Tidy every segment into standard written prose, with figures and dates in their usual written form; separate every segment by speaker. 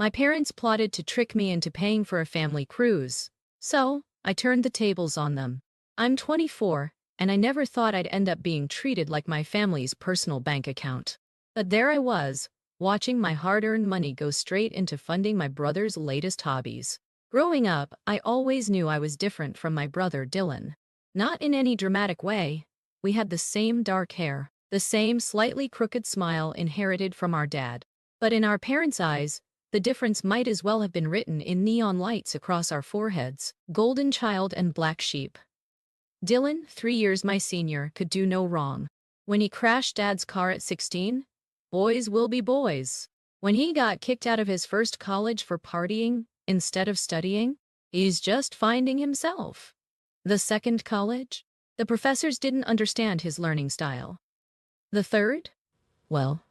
Speaker 1: My parents plotted to trick me into paying for a family cruise. So, I turned the tables on them. I'm 24, and I never thought I'd end up being treated like my family's personal bank account. But there I was, watching my hard-earned money go straight into funding my brother's latest hobbies. Growing up, I always knew I was different from my brother Dylan. Not in any dramatic way. We had the same dark hair, the same slightly crooked smile inherited from our dad. But in our parents' eyes, the difference might as well have been written in neon lights across our foreheads: golden child and black sheep. Dylan, 3 years my senior, could do no wrong. When he crashed Dad's car at 16, boys will be boys. When he got kicked out of his first college for partying instead of studying, he's just finding himself. The second college? The professors didn't understand his learning style. The third? Well,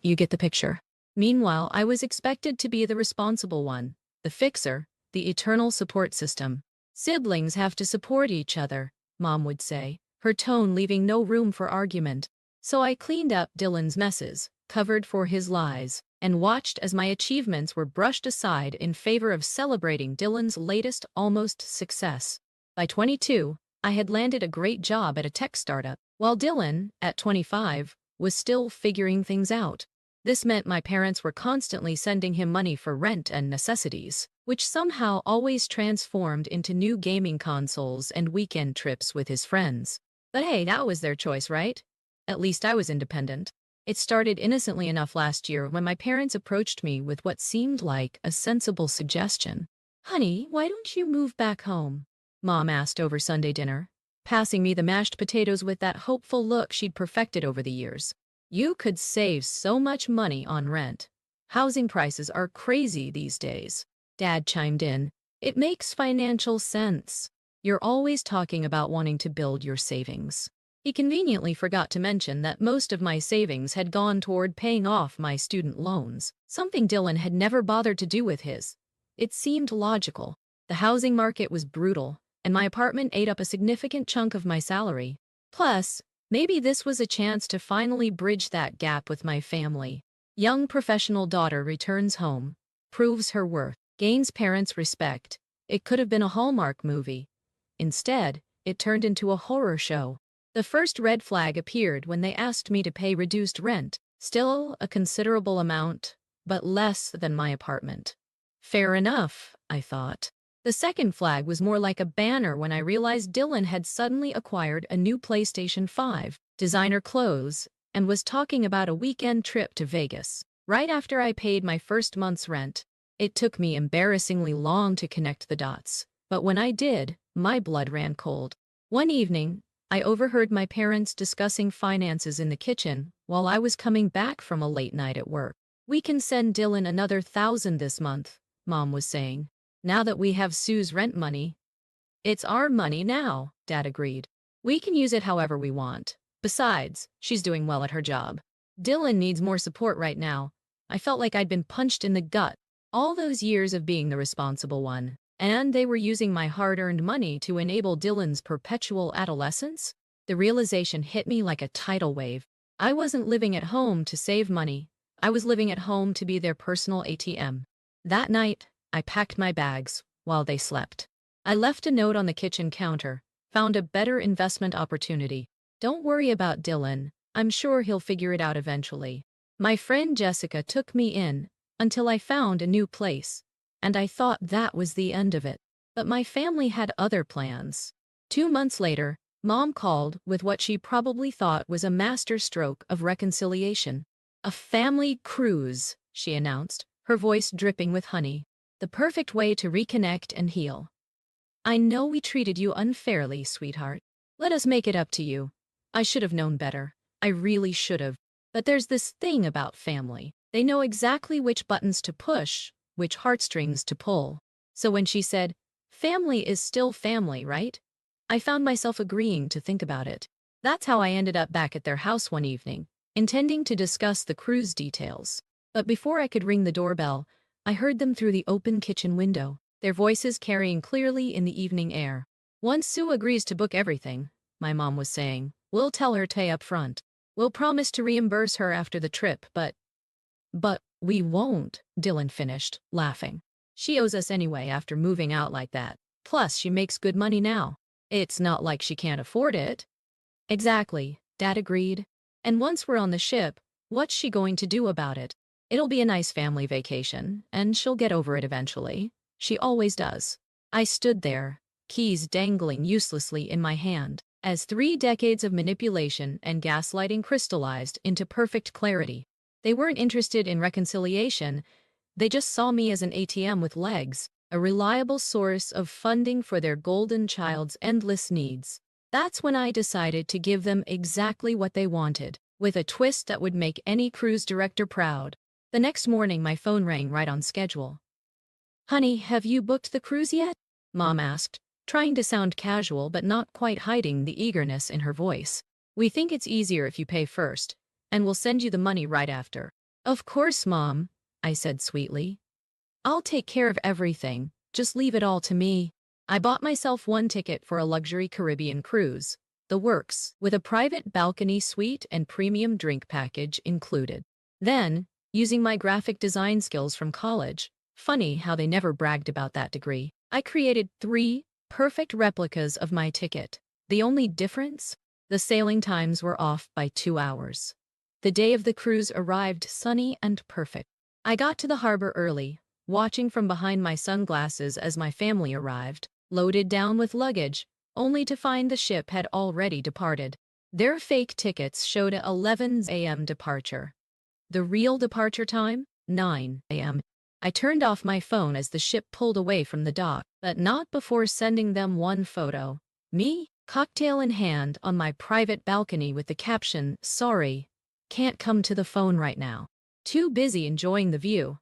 Speaker 1: you get the picture. Meanwhile, I was expected to be the responsible one, the fixer, the eternal support system. Siblings have to support each other, Mom would say, her tone leaving no room for argument. So I cleaned up Dylan's messes, covered for his lies, and watched as my achievements were brushed aside in favor of celebrating Dylan's latest almost success. By 22, I had landed a great job at a tech startup, while Dylan, at 25, was still figuring things out. This meant my parents were constantly sending him money for rent and necessities, which somehow always transformed into new gaming consoles and weekend trips with his friends. But hey, that was their choice, right? At least I was independent. It started innocently enough last year when my parents approached me with what seemed like a sensible suggestion. "Honey, why don't you move back home?" Mom asked over Sunday dinner, passing me the mashed potatoes with that hopeful look she'd perfected over the years. "You could save so much money on rent. Housing prices are crazy these days." Dad chimed in. "It makes financial sense. You're always talking about wanting to build your savings." He conveniently forgot to mention that most of my savings had gone toward paying off my student loans, something Dylan had never bothered to do with his. It seemed logical. The housing market was brutal, and my apartment ate up a significant chunk of my salary. Plus, maybe this was a chance to finally bridge that gap with my family. Young professional daughter returns home, proves her worth, gains parents' respect. It could have been a Hallmark movie. Instead, it turned into a horror show. The first red flag appeared when they asked me to pay reduced rent, still a considerable amount, but less than my apartment. Fair enough, I thought. The second flag was more like a banner when I realized Dylan had suddenly acquired a new PlayStation 5, designer clothes, and was talking about a weekend trip to Vegas. Right after I paid my first month's rent, it took me embarrassingly long to connect the dots, but when I did, my blood ran cold. One evening, I overheard my parents discussing finances in the kitchen while I was coming back from a late night at work. "We can send Dylan another $1,000 this month," Mom was saying. "Now that we have Sue's rent money." "It's our money now," Dad agreed. "We can use it however we want. Besides, she's doing well at her job. Dylan needs more support right now." I felt like I'd been punched in the gut. All those years of being the responsible one. And they were using my hard-earned money to enable Dylan's perpetual adolescence? The realization hit me like a tidal wave. I wasn't living at home to save money. I was living at home to be their personal ATM. That night, I packed my bags while they slept. I left a note on the kitchen counter, found a better investment opportunity. "Don't worry about Dylan. I'm sure he'll figure it out eventually." My friend Jessica took me in until I found a new place, and I thought that was the end of it. But my family had other plans. 2 months later, Mom called with what she probably thought was a masterstroke of reconciliation. "A family cruise," she announced, her voice dripping with honey. "The perfect way to reconnect and heal. I know we treated you unfairly, sweetheart. Let us make it up to you. I should have known better. I really should have. But there's this thing about family. They know exactly which buttons to push, which heartstrings to pull." So when she said, "Family is still family, right?" I found myself agreeing to think about it. That's how I ended up back at their house one evening, intending to discuss the cruise details. But before I could ring the doorbell, I heard them through the open kitchen window, their voices carrying clearly in the evening air. "Once Sue agrees to book everything," my mom was saying, "we'll tell her to pay up front. We'll promise to reimburse her after the trip, but We won't, Dylan finished, laughing. She owes us anyway after moving out like that. Plus, she makes good money now. It's not like she can't afford it. Exactly, Dad agreed. And once we're on the ship, what's she going to do about it? It'll be a nice family vacation, and she'll get over it eventually. She always does. I stood there, keys dangling uselessly in my hand, as 3 decades of manipulation and gaslighting crystallized into perfect clarity. They weren't interested in reconciliation, they just saw me as an ATM with legs, a reliable source of funding for their golden child's endless needs. That's when I decided to give them exactly what they wanted, with a twist that would make any cruise director proud. The next morning, my phone rang right on schedule. "Honey, have you booked the cruise yet?" Mom asked, trying to sound casual but not quite hiding the eagerness in her voice. "We think it's easier if you pay first, and we'll send you the money right after." "Of course, Mom," I said sweetly. "I'll take care of everything, just leave it all to me." I bought myself one ticket for a luxury Caribbean cruise, the works, with a private balcony suite and premium drink package included. Then, using my graphic design skills from college, funny how they never bragged about that degree, I created 3 perfect replicas of my ticket. The only difference? The sailing times were off by 2 hours. The day of the cruise arrived sunny and perfect. I got to the harbor early, watching from behind my sunglasses as my family arrived, loaded down with luggage, only to find the ship had already departed. Their fake tickets showed a 11 a.m. departure. The real departure time? 9 a.m. I turned off my phone as the ship pulled away from the dock, but not before sending them one photo. Me, cocktail in hand, on my private balcony with the caption, "Sorry, can't come to the phone right now. Too busy enjoying the view."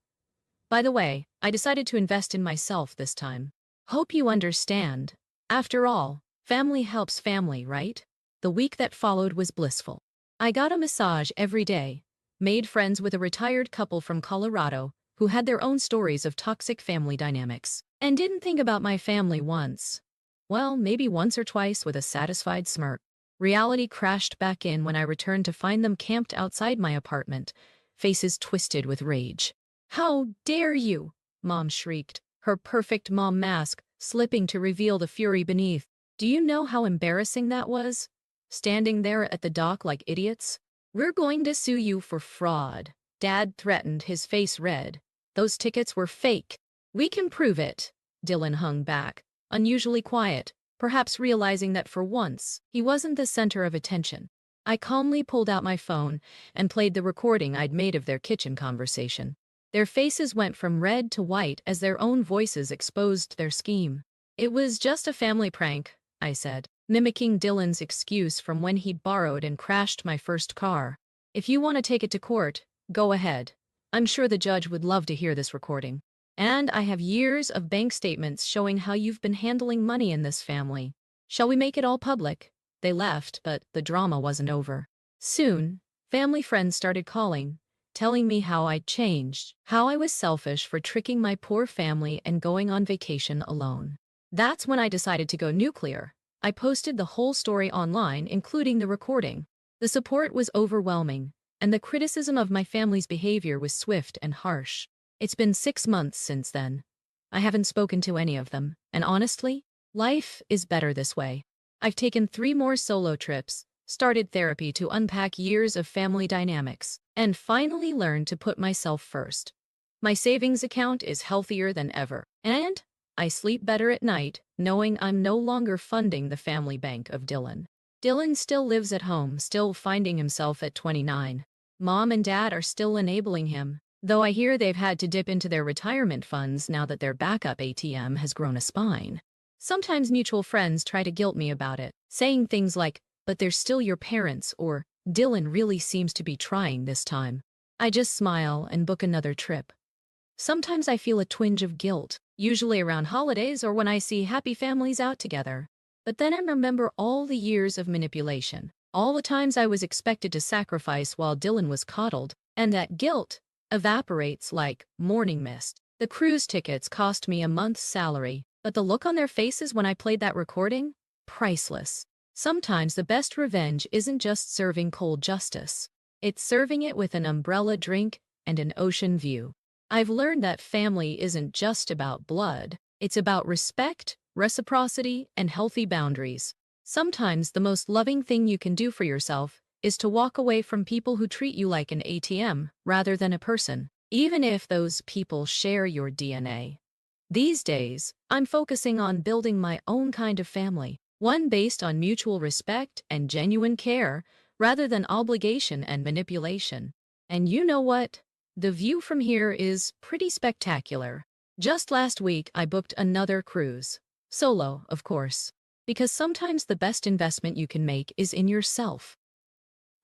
Speaker 1: By the way, I decided to invest in myself this time. Hope you understand. After all, family helps family, right? The week that followed was blissful. I got a massage every day, made friends with a retired couple from Colorado who had their own stories of toxic family dynamics, and didn't think about my family once. Well, maybe once or twice with a satisfied smirk. Reality crashed back in when I returned to find them camped outside my apartment, faces twisted with rage. "How dare you!" Mom shrieked, her perfect mom mask slipping to reveal the fury beneath. Do you know how embarrassing that was? Standing there at the dock like idiots? "We're going to sue you for fraud," Dad threatened, his face red. "Those tickets were fake." "We can prove it," Dylan hung back, unusually quiet, perhaps realizing that for once, he wasn't the center of attention. I calmly pulled out my phone and played the recording I'd made of their kitchen conversation. Their faces went from red to white as their own voices exposed their scheme. "It was just a family prank," I said, mimicking Dylan's excuse from when he'd borrowed and crashed my first car. "If you want to take it to court, go ahead. I'm sure the judge would love to hear this recording. And I have years of bank statements showing how you've been handling money in this family. Shall we make it all public?" They left, but the drama wasn't over. Soon, family friends started calling, telling me how I'd changed, how I was selfish for tricking my poor family and going on vacation alone. That's when I decided to go nuclear. I posted the whole story online, including the recording. The support was overwhelming, and the criticism of my family's behavior was swift and harsh. It's been 6 months since then. I haven't spoken to any of them, and honestly, life is better this way. I've taken 3 more solo trips, started therapy to unpack years of family dynamics, and finally learned to put myself first. My savings account is healthier than ever, and I sleep better at night knowing I'm no longer funding the family bank of Dylan. Dylan still lives at home, still finding himself at 29. Mom and Dad are still enabling him, though I hear they've had to dip into their retirement funds now that their backup ATM has grown a spine. Sometimes mutual friends try to guilt me about it, saying things like, "But they're still your parents," or "Dylan really seems to be trying this time." I just smile and book another trip. Sometimes I feel a twinge of guilt, usually around holidays or when I see happy families out together. But then I remember all the years of manipulation, all the times I was expected to sacrifice while Dylan was coddled, and that guilt evaporates like morning mist. The cruise tickets cost me a month's salary, but the look on their faces when I played that recording? Priceless. Sometimes the best revenge isn't just serving cold justice. It's serving it with an umbrella drink and an ocean view. I've learned that family isn't just about blood, it's about respect, reciprocity, and healthy boundaries. Sometimes the most loving thing you can do for yourself is to walk away from people who treat you like an ATM rather than a person, even if those people share your DNA. These days, I'm focusing on building my own kind of family, one based on mutual respect and genuine care, rather than obligation and manipulation. And you know what? The view from here is pretty spectacular. Just last week, I booked another cruise. Solo, of course. Because sometimes the best investment you can make is in yourself.